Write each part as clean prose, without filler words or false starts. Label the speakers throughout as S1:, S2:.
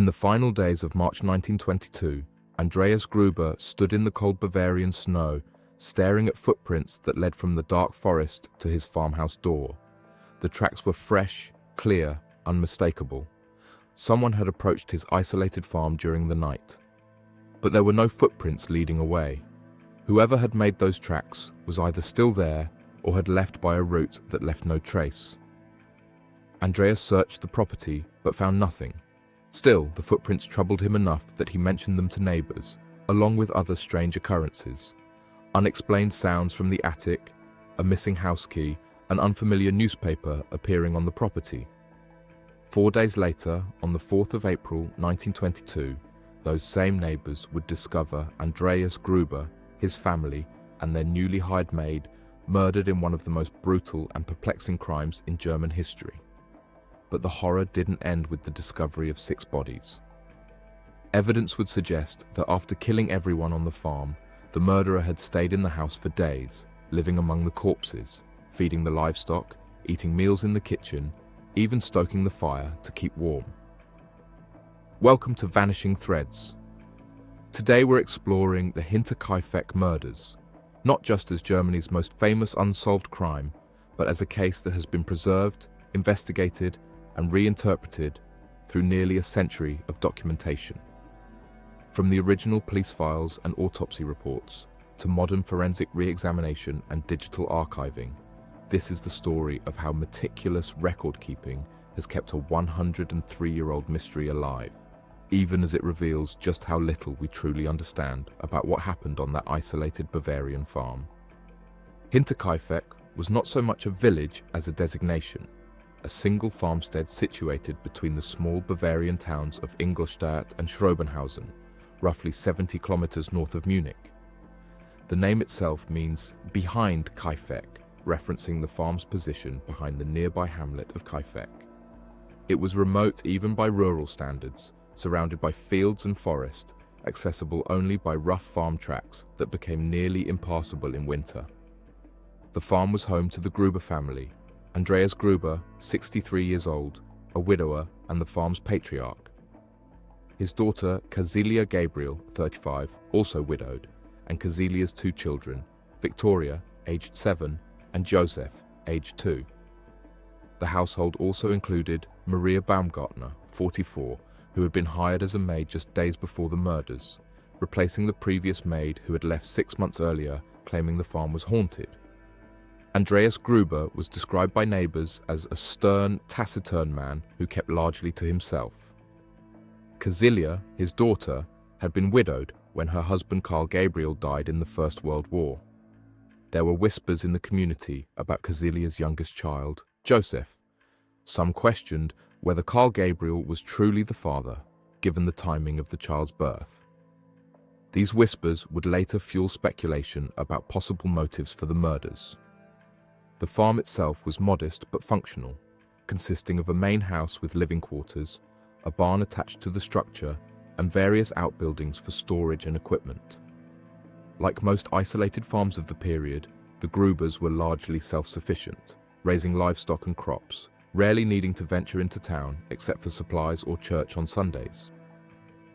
S1: In the final days of March 1922, Andreas Gruber stood in the cold Bavarian snow, staring at footprints that led from the dark forest to his farmhouse door. The tracks were fresh, clear, unmistakable. Someone had approached his isolated farm during the night. But there were no footprints leading away. Whoever had made those tracks was either still there or had left by a route that left no trace. Andreas searched the property but found nothing. Still, the footprints troubled him enough that he mentioned them to neighbors, along with other strange occurrences. Unexplained sounds from the attic, a missing house key, an unfamiliar newspaper appearing on the property. 4 days later, on the 4th of April 1922, those same neighbors would discover Andreas Gruber, his family, and their newly hired maid murdered in one of the most brutal and perplexing crimes in German history. But the horror didn't end with the discovery of 6 bodies. Evidence would suggest that after killing everyone on the farm, the murderer had stayed in the house for days, living among the corpses, feeding the livestock, eating meals in the kitchen, even stoking the fire to keep warm. Welcome to Vanishing Threads. Today we're exploring the Hinterkaifeck murders, not just as Germany's most famous unsolved crime, but as a case that has been preserved, investigated, and reinterpreted through nearly a century of documentation. From the original police files and autopsy reports to modern forensic re-examination and digital archiving, this is the story of how meticulous record-keeping has kept a 103-year-old mystery alive, even as it reveals just how little we truly understand about what happened on that isolated Bavarian farm. Hinterkaifeck was not so much a village as a designation, a single farmstead situated between the small Bavarian towns of Ingolstadt and Schrobenhausen, roughly 70 kilometers north of Munich. The name itself means behind Kaifeck, referencing the farm's position behind the nearby hamlet of Kaifeck. It was remote even by rural standards, surrounded by fields and forest, accessible only by rough farm tracks that became nearly impassable in winter. The farm was home to the Gruber family, Andreas Gruber, 63 years old, a widower and the farm's patriarch. His daughter, Casilia Gabriel, 35, also widowed, and Casilia's 2 children, Victoria, aged 7, and Joseph, aged 2. The household also included Maria Baumgartner, 44, who had been hired as a maid just days before the murders, replacing the previous maid who had left 6 months earlier, claiming the farm was haunted. Andreas Gruber was described by neighbors as a stern, taciturn man who kept largely to himself. Casilia, his daughter, had been widowed when her husband Carl Gabriel died in the First World War. There were whispers in the community about Casilia's youngest child, Joseph. Some questioned whether Carl Gabriel was truly the father, given the timing of the child's birth. These whispers would later fuel speculation about possible motives for the murders. The farm itself was modest but functional, consisting of a main house with living quarters, a barn attached to the structure, and various outbuildings for storage and equipment. Like most isolated farms of the period, the Grubers were largely self-sufficient, raising livestock and crops, rarely needing to venture into town except for supplies or church on Sundays.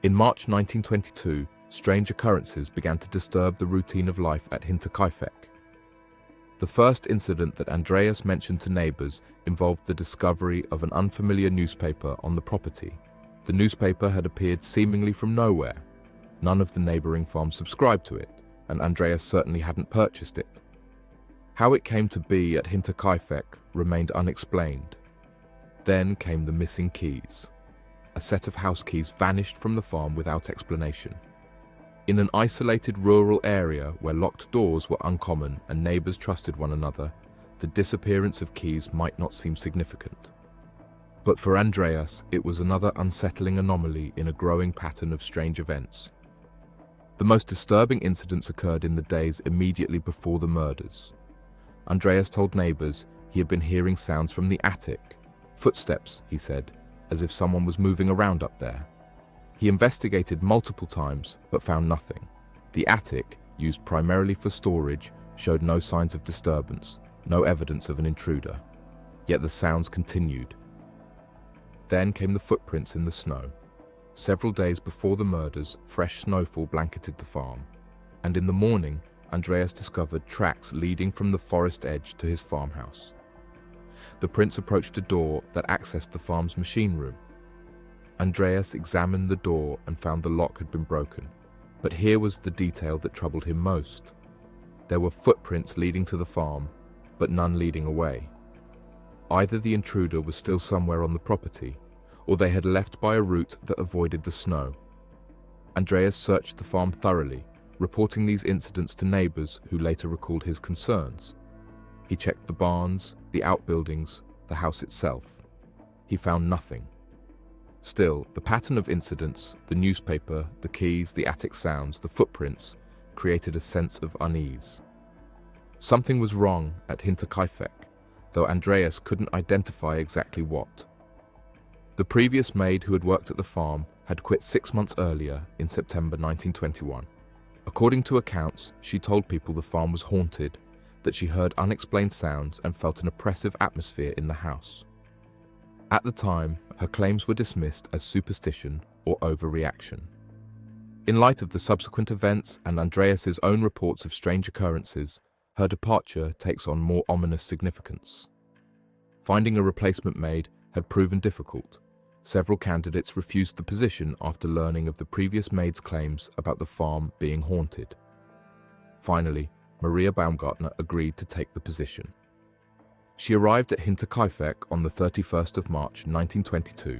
S1: In March 1922, strange occurrences began to disturb the routine of life at Hinterkaifeck. The first incident that Andreas mentioned to neighbors involved the discovery of an unfamiliar newspaper on the property. The newspaper had appeared seemingly from nowhere. None of the neighboring farms subscribed to it, and Andreas certainly hadn't purchased it. How it came to be at Hinterkaifeck remained unexplained. Then came the missing keys. A set of house keys vanished from the farm without explanation. In an isolated rural area where locked doors were uncommon and neighbors trusted one another, the disappearance of keys might not seem significant. But for Andreas, it was another unsettling anomaly in a growing pattern of strange events. The most disturbing incidents occurred in the days immediately before the murders. Andreas told neighbors he had been hearing sounds from the attic. Footsteps, he said, as if someone was moving around up there. He investigated multiple times, but found nothing. The attic, used primarily for storage, showed no signs of disturbance, no evidence of an intruder. Yet the sounds continued. Then came the footprints in the snow. Several days before the murders, fresh snowfall blanketed the farm, and in the morning, Andreas discovered tracks leading from the forest edge to his farmhouse. The prince approached a door that accessed the farm's machine room. Andreas examined the door and found the lock had been broken, but here was the detail that troubled him most. There were footprints leading to the farm, but none leading away. Either the intruder was still somewhere on the property, or they had left by a route that avoided the snow. Andreas searched the farm thoroughly, reporting these incidents to neighbors who later recalled his concerns. He checked the barns, the outbuildings, the house itself. He found nothing. Still, the pattern of incidents, the newspaper, the keys, the attic sounds, the footprints, created a sense of unease. Something was wrong at Hinterkaifeck, though Andreas couldn't identify exactly what. The previous maid who had worked at the farm had quit 6 months earlier in September 1921. According to accounts, she told people the farm was haunted, that she heard unexplained sounds and felt an oppressive atmosphere in the house. At the time, her claims were dismissed as superstition or overreaction. In light of the subsequent events and Andreas's own reports of strange occurrences, her departure takes on more ominous significance. Finding a replacement maid had proven difficult. Several candidates refused the position after learning of the previous maid's claims about the farm being haunted. Finally, Maria Baumgartner agreed to take the position. She arrived at Hinterkaifeck on the 31st of March 1922,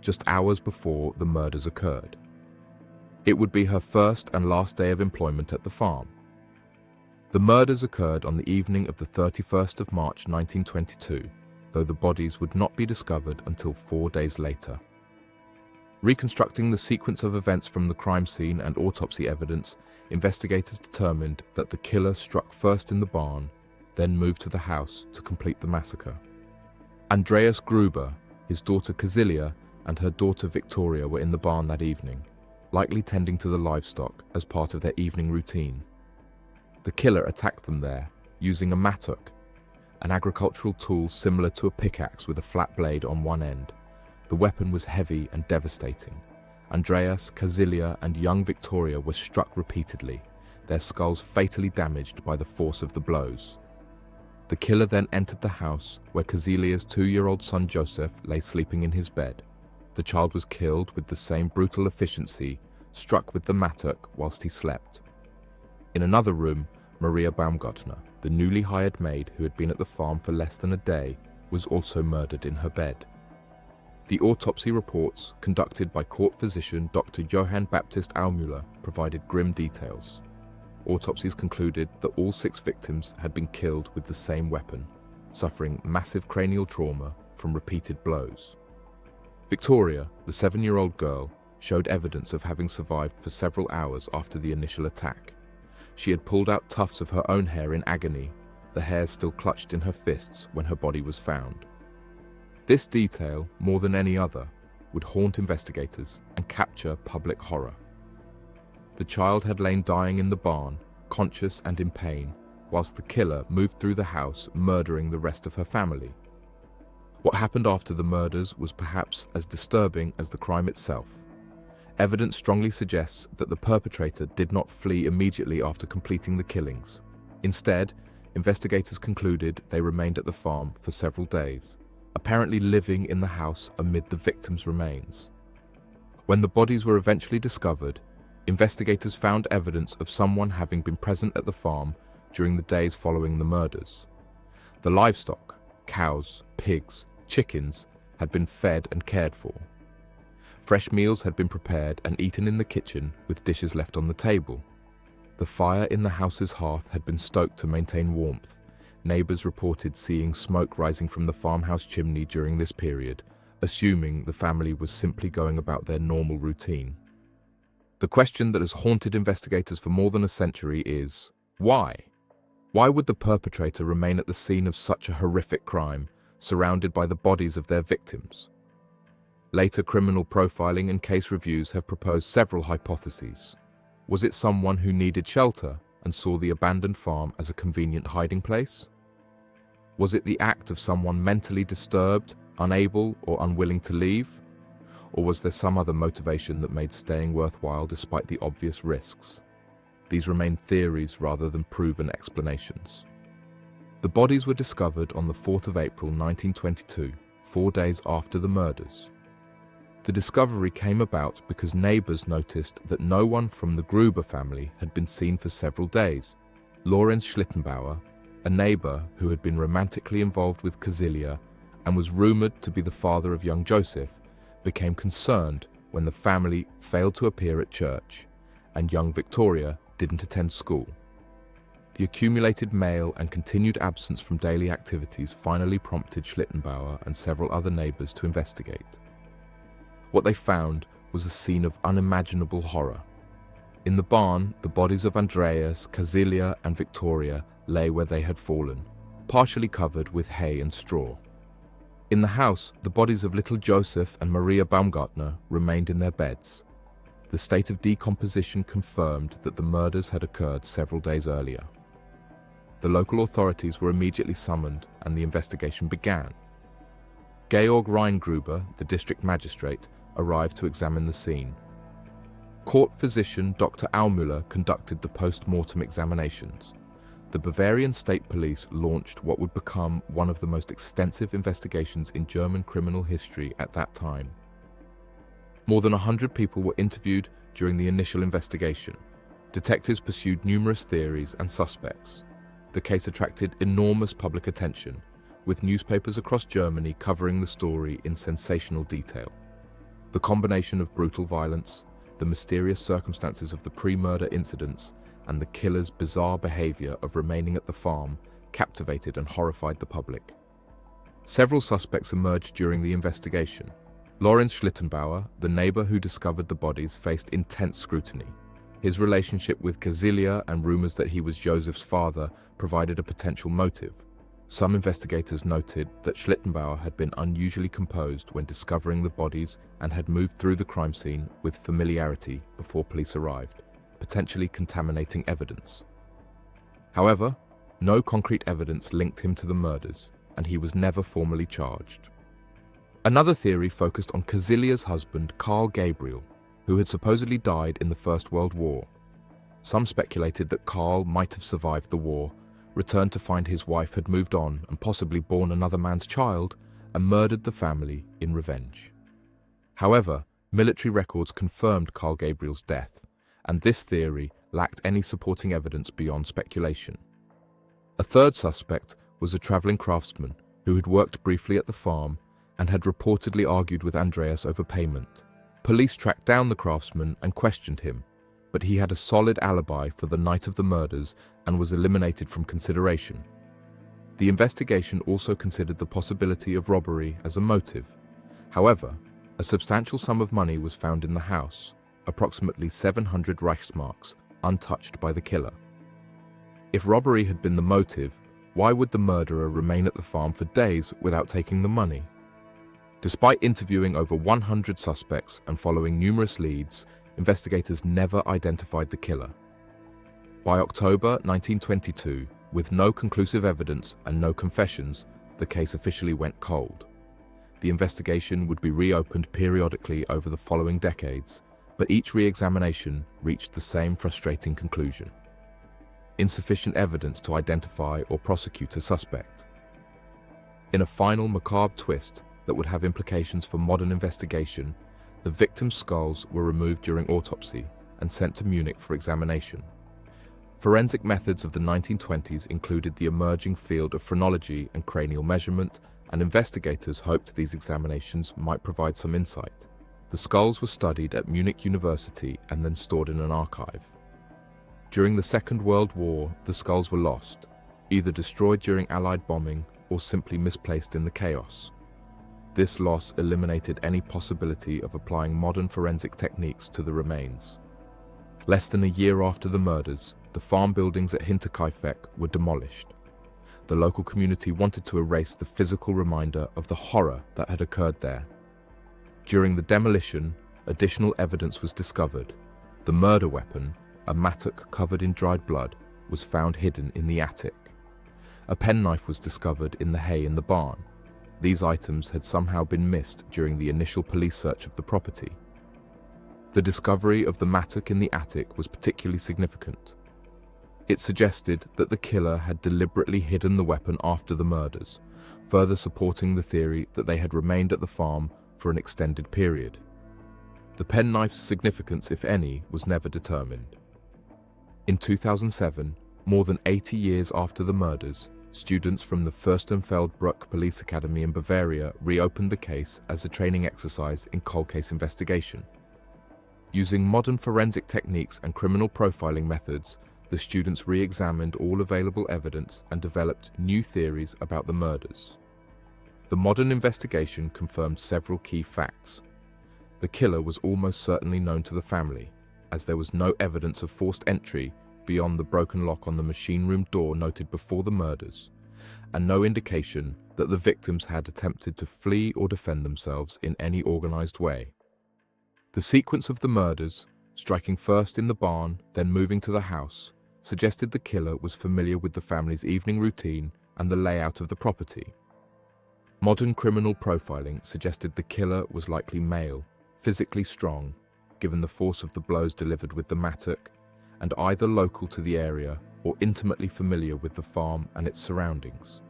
S1: just hours before the murders occurred. It would be her first and last day of employment at the farm. The murders occurred on the evening of the 31st of March 1922, though the bodies would not be discovered until 4 days later. Reconstructing the sequence of events from the crime scene and autopsy evidence, investigators determined that the killer struck first in the barn, then moved to the house to complete the massacre. Andreas Gruber, his daughter Casilia, and her daughter Victoria were in the barn that evening, likely tending to the livestock as part of their evening routine. The killer attacked them there, using a mattock, an agricultural tool similar to a pickaxe with a flat blade on one end. The weapon was heavy and devastating. Andreas, Casilia, and young Victoria were struck repeatedly, their skulls fatally damaged by the force of the blows. The killer then entered the house where Casilia's 2-year-old son Joseph lay sleeping in his bed. The child was killed with the same brutal efficiency, struck with the mattock whilst he slept. In another room, Maria Baumgartner, the newly hired maid who had been at the farm for less than a day, was also murdered in her bed. The autopsy reports, conducted by court physician Dr. Johann Baptist Aumüller, provided grim details. Autopsies concluded that all 6 victims had been killed with the same weapon, suffering massive cranial trauma from repeated blows. Victoria, the 7-year-old girl, showed evidence of having survived for several hours after the initial attack. She had pulled out tufts of her own hair in agony, the hairs still clutched in her fists when her body was found. This detail, more than any other, would haunt investigators and capture public horror. The child had lain dying in the barn, conscious and in pain, whilst the killer moved through the house, murdering the rest of her family. What happened after the murders was perhaps as disturbing as the crime itself. Evidence strongly suggests that the perpetrator did not flee immediately after completing the killings. Instead, investigators concluded they remained at the farm for several days, apparently living in the house amid the victims' remains. When the bodies were eventually discovered, investigators found evidence of someone having been present at the farm during the days following the murders. The livestock, cows, pigs, chickens, had been fed and cared for. Fresh meals had been prepared and eaten in the kitchen with dishes left on the table. The fire in the house's hearth had been stoked to maintain warmth. Neighbors reported seeing smoke rising from the farmhouse chimney during this period, assuming the family was simply going about their normal routine. The question that has haunted investigators for more than a century is, why? Why would the perpetrator remain at the scene of such a horrific crime, surrounded by the bodies of their victims? Later criminal profiling and case reviews have proposed several hypotheses. Was it someone who needed shelter and saw the abandoned farm as a convenient hiding place? Was it the act of someone mentally disturbed, unable or unwilling to leave? Or was there some other motivation that made staying worthwhile despite the obvious risks? These remain theories rather than proven explanations. The bodies were discovered on the 4th of April 1922, 4 days after the murders. The discovery came about because neighbors noticed that no one from the Gruber family had been seen for several days. Lorenz Schlittenbauer, a neighbor who had been romantically involved with Casilia and was rumored to be the father of young Joseph, became concerned when the family failed to appear at church and young Victoria didn't attend school. The accumulated mail and continued absence from daily activities finally prompted Schlittenbauer and several other neighbors to investigate. What they found was a scene of unimaginable horror. In the barn, the bodies of Andreas, Casilia, and Victoria lay where they had fallen, partially covered with hay and straw. In the house, the bodies of little Joseph and Maria Baumgartner remained in their beds. The state of decomposition confirmed that the murders had occurred several days earlier. The local authorities were immediately summoned and the investigation began. Georg Reingruber, the district magistrate, arrived to examine the scene. Court physician Dr. Aumüller conducted the post-mortem examinations. The Bavarian state police launched what would become one of the most extensive investigations in German criminal history at that time. More than 100 people were interviewed during the initial investigation. Detectives pursued numerous theories and suspects. The case attracted enormous public attention, with newspapers across Germany covering the story in sensational detail. The combination of brutal violence, the mysterious circumstances of the pre-murder incidents, and the killer's bizarre behavior of remaining at the farm captivated and horrified the public. Several suspects emerged during the investigation. Lorenz Schlittenbauer, the neighbor who discovered the bodies, faced intense scrutiny. His relationship with Casilia and rumors that he was Joseph's father provided a potential motive. Some investigators noted that Schlittenbauer had been unusually composed when discovering the bodies and had moved through the crime scene with familiarity before police arrived, potentially contaminating evidence. However, no concrete evidence linked him to the murders, and he was never formally charged. Another theory focused on Casilia's husband, Karl Gabriel, who had supposedly died in the First World War. Some speculated that Karl might have survived the war, returned to find his wife had moved on and possibly borne another man's child, and murdered the family in revenge. However, military records confirmed Karl Gabriel's death, and this theory lacked any supporting evidence beyond speculation. A third suspect was a traveling craftsman who had worked briefly at the farm and had reportedly argued with Andreas over payment. Police tracked down the craftsman and questioned him, but he had a solid alibi for the night of the murders and was eliminated from consideration. The investigation also considered the possibility of robbery as a motive. However, a substantial sum of money was found in the house, approximately 700 Reichsmarks, untouched by the killer. If robbery had been the motive, why would the murderer remain at the farm for days without taking the money? Despite interviewing over 100 suspects and following numerous leads, investigators never identified the killer. By October 1922, with no conclusive evidence and no confessions, the case officially went cold. The investigation would be reopened periodically over the following decades, but each re-examination reached the same frustrating conclusion: insufficient evidence to identify or prosecute a suspect. In a final macabre twist that would have implications for modern investigation, the victims' skulls were removed during autopsy and sent to Munich for examination. Forensic methods of the 1920s included the emerging field of phrenology and cranial measurement, and investigators hoped these examinations might provide some insight. The skulls were studied at Munich University and then stored in an archive. During the Second World War, the skulls were lost, either destroyed during Allied bombing or simply misplaced in the chaos. This loss eliminated any possibility of applying modern forensic techniques to the remains. Less than a year after the murders, the farm buildings at Hinterkaifeck were demolished. The local community wanted to erase the physical reminder of the horror that had occurred there. During the demolition, additional evidence was discovered. The murder weapon, a mattock covered in dried blood, was found hidden in the attic. A penknife was discovered in the hay in the barn. These items had somehow been missed during the initial police search of the property. The discovery of the mattock in the attic was particularly significant. It suggested that the killer had deliberately hidden the weapon after the murders, further supporting the theory that they had remained at the farm for an extended period. The penknife's significance, if any, was never determined. In 2007, more than 80 years after the murders, students from the Fürstenfeldbruck Police Academy in Bavaria reopened the case as a training exercise in cold case investigation. Using modern forensic techniques and criminal profiling methods, the students re-examined all available evidence and developed new theories about the murders. The modern investigation confirmed several key facts. The killer was almost certainly known to the family, as there was no evidence of forced entry beyond the broken lock on the machine room door noted before the murders, and no indication that the victims had attempted to flee or defend themselves in any organized way. The sequence of the murders, striking first in the barn, then moving to the house, suggested the killer was familiar with the family's evening routine and the layout of the property. Modern criminal profiling suggested the killer was likely male, physically strong, given the force of the blows delivered with the mattock, and either local to the area or intimately familiar with the farm and its surroundings.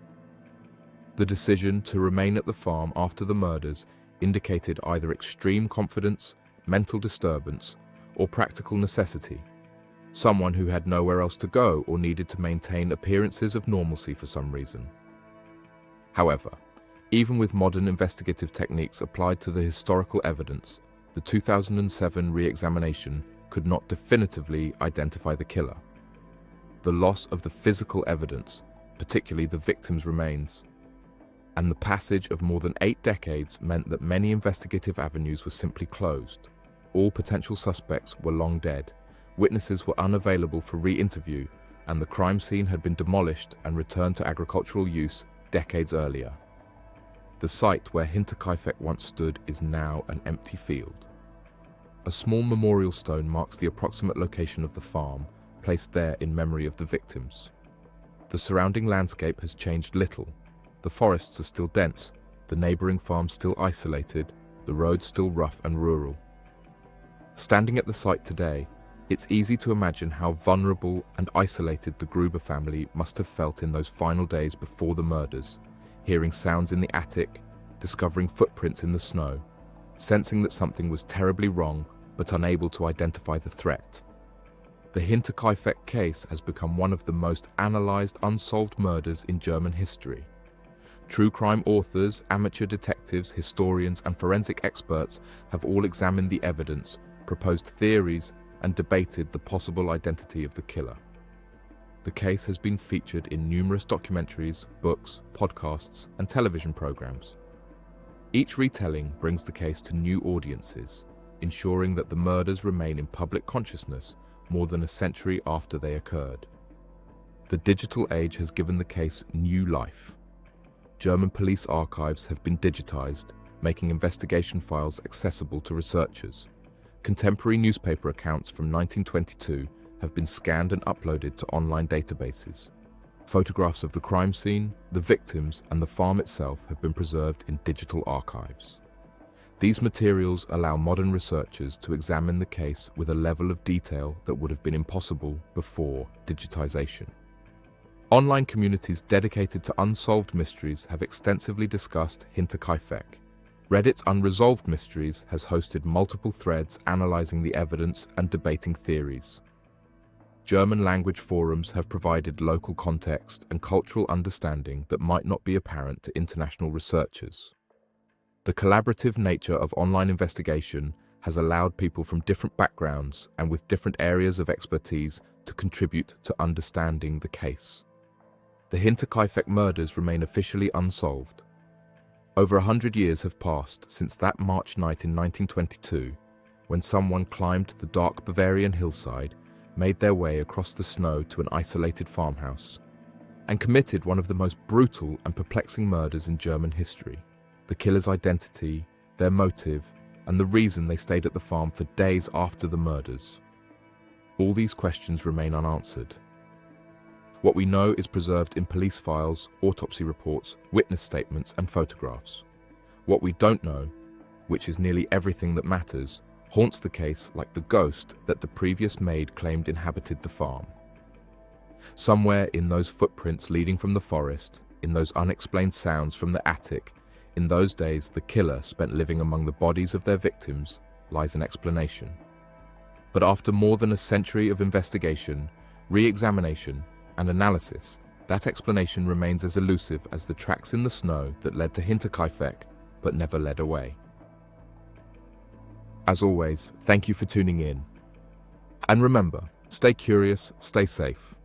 S1: The decision to remain at the farm after the murders indicated either extreme confidence, mental disturbance, or practical necessity. Someone who had nowhere else to go or needed to maintain appearances of normalcy for some reason. However, even with modern investigative techniques applied to the historical evidence, the 2007 re-examination could not definitively identify the killer. The loss of the physical evidence, particularly the victim's remains, and the passage of more than 8 decades meant that many investigative avenues were simply closed. All potential suspects were long dead. Witnesses were unavailable for re-interview, and the crime scene had been demolished and returned to agricultural use decades earlier. The site where Hinterkaifeck once stood is now an empty field. A small memorial stone marks the approximate location of the farm, placed there in memory of the victims. The surrounding landscape has changed little. The forests are still dense, the neighboring farms still isolated, the roads still rough and rural. Standing at the site today, it's easy to imagine how vulnerable and isolated the Gruber family must have felt in those final days before the murders, hearing sounds in the attic, discovering footprints in the snow, sensing that something was terribly wrong but unable to identify the threat. The Hinterkaifeck case has become one of the most analysed unsolved murders in German history. True crime authors, amateur detectives, historians and forensic experts have all examined the evidence, proposed theories and debated the possible identity of the killer. The case has been featured in numerous documentaries, books, podcasts, and television programs. Each retelling brings the case to new audiences, ensuring that the murders remain in public consciousness more than a century after they occurred. The digital age has given the case new life. German police archives have been digitized, making investigation files accessible to researchers. Contemporary newspaper accounts from 1922 have been scanned and uploaded to online databases. Photographs of the crime scene, the victims, and the farm itself have been preserved in digital archives. These materials allow modern researchers to examine the case with a level of detail that would have been impossible before digitization. Online communities dedicated to unsolved mysteries have extensively discussed Hinterkaifeck. Reddit's Unresolved Mysteries has hosted multiple threads analyzing the evidence and debating theories. German language forums have provided local context and cultural understanding that might not be apparent to international researchers. The collaborative nature of online investigation has allowed people from different backgrounds and with different areas of expertise to contribute to understanding the case. The Hinterkaifeck murders remain officially unsolved. Over 100 years have passed since that March night in 1922, when someone climbed the dark Bavarian hillside, made their way across the snow to an isolated farmhouse, and committed one of the most brutal and perplexing murders in German history. The killer's identity, their motive, and the reason they stayed at the farm for days after the murders. All these questions remain unanswered. What we know is preserved in police files, autopsy reports, witness statements, and photographs. What we don't know, which is nearly everything that matters, haunts the case like the ghost that the previous maid claimed inhabited the farm. Somewhere in those footprints leading from the forest, in those unexplained sounds from the attic, in those days the killer spent living among the bodies of their victims, lies an explanation. But after more than a century of investigation, re-examination, and analysis, that explanation remains as elusive as the tracks in the snow that led to Hinterkaifeck but never led away. As always, thank you for tuning in. And remember, stay curious, stay safe.